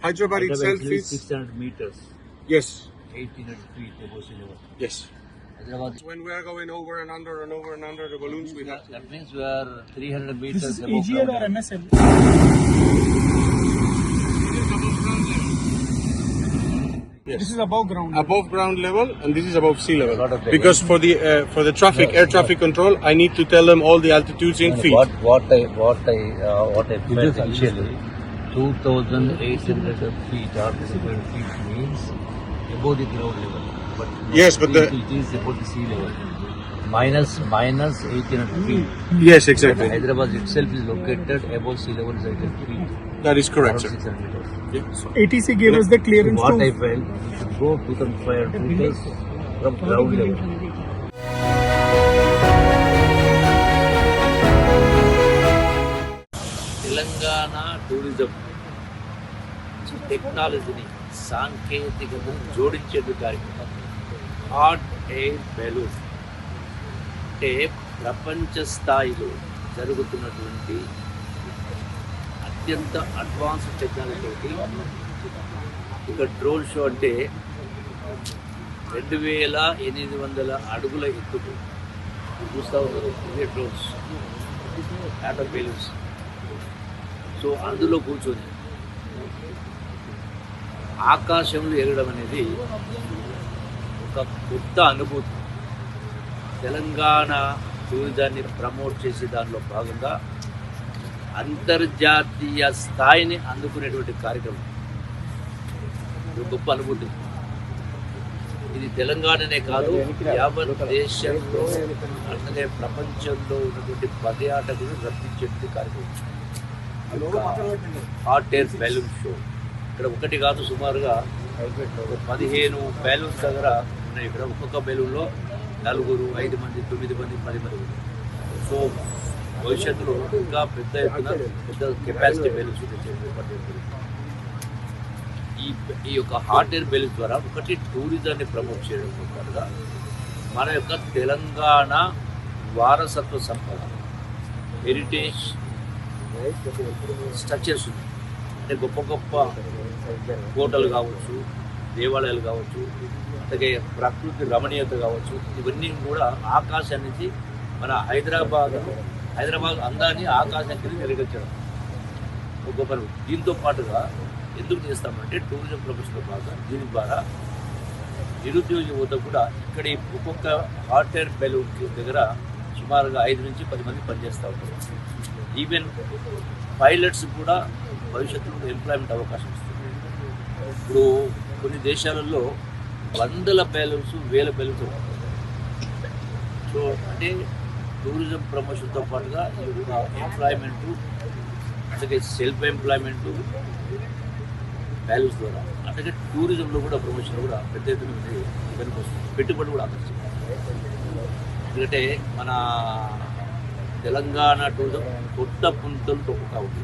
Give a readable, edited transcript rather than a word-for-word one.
Hyderabad itself is 600 meters. yes. 1800 feet above sea level. Yes. Hyderabad. When we are going over and under and over and under the balloons, we have to. That means we are 300 meters This is above EGL ground or level. MSL? Yes. This is above ground. Above ground level, and this is above sea level. A lot of Because for the traffic, air traffic control, I need to tell them all the altitudes in feet. What I felt initially, 2,800 feet or 300 feet means above the ground level. But Yes, but it is above the sea level. Minus 1800 feet. Yes, exactly. Hyderabad itself is located above sea level is 800 feet. That is correct, Around sir. 600 meters. ATC gave us the clearance What to. I felt, we should go 2,500 meters from ground level. Telangana tourism టెక్నాలజీని సాంకేతికతను జోడించే కార్యక్రమం hot air balloon అంటే ప్రపంచ స్థాయిలో జరుగుతున్నటువంటి అత్యంత advanced technology ఇక డ్రోన్ షో అంటే 2800 అడుగుల ఎత్తుకు చూస్తూ ఉన్నారు ఇదే డ్రోన్స్ వాటర్ బెలూన్స్. సో అందులో కూర్చొని ఆకాశంలో ఎగరడం అనేది ఒక కొత్త అనుభూతి. తెలంగాణ టూరిజాన్ని ప్రమోట్ చేసే దానిలో భాగంగా అంతర్జాతీయ స్థాయిని అందుకునేటువంటి కార్యక్రమం. ఇది గొప్ప అనుభూతి. ఇది తెలంగాణనే కాదు, యావత్ దేశంలో అలాగే ప్రపంచంలో ఉన్నటువంటి పర్యాటకులు రప్పించేటువంటి కార్యక్రమం. హాట్ ఎయిర్ బెలూన్ షో ఇక్కడ ఒకటి కాదు, సుమారుగా 15 బెలూన్స్ దగ్గర ఉన్నాయి. ఇక్కడ ఒక్కొక్క బెలూన్లో 4, 5 మంది, 9 మంది, 10 మంది. సో భవిష్యత్తులో ఇంకా పెద్ద ఎత్తున పెద్ద కెపాసిటీ బెలూన్స్ ఈ యొక్క హాట్ ఎయిర్ బెలూన్ ద్వారా ఒకటి టూరిజాన్ని ప్రమోట్ చేయడంతో పాటుగా మన యొక్క తెలంగాణ వారసత్వ సంపద హెరిటేజ్ స్ట్రక్చర్స్ ఉన్నాయి. అంటే గొప్ప గొప్ప కోటలు కావచ్చు, దేవాలయాలు కావచ్చు, అలాగే ప్రకృతి రమణీయత కావచ్చు, ఇవన్నీ కూడా ఆకాశం నుంచి మన హైదరాబాద్ అందాన్ని ఆకాశానికి మెరుగుపరచడం ఒక గొప్ప. దీంతో పాటుగా ఎందుకు చేస్తామంటే టూరిజం ప్రొఫెషన్తో పాటుగా దీని ద్వారా నిరుద్యోగ యువత కూడా ఇక్కడ ఒక్కొక్క హాట్ ఎయిర్ బెలూన్ దగ్గర సుమారుగా 5 నుంచి 10 మంది పనిచేస్తూ ఉంటారు. ఈవెన్ పైలట్స్ కూడా భవిష్యత్తులో ఎంప్లాయ్మెంట్ అవకాశం ఇస్తుంది. ఇప్పుడు కొన్ని దేశాలలో 100 బెలూన్స్ 1000 బెలూన్స్ ఉంటాయి. సో అంటే టూరిజం ప్రమోషన్తో పాటుగా ఈ యొక్క ఎంప్లాయ్మెంటు, అలాగే సెల్ఫ్ ఎంప్లాయ్మెంటు బెలూన్స్ ద్వారా, అలాగే టూరిజంలో కూడా ప్రమోషన్ కూడా పెద్ద ఎత్తున వెనుక వస్తుంది. పెట్టుబడి కూడా ఆకర్షిస్తుంది. ఎందుకంటే మన తెలంగాణ టూరిజం కొత్త పుంతలు తొక్కుతూ ఉంది.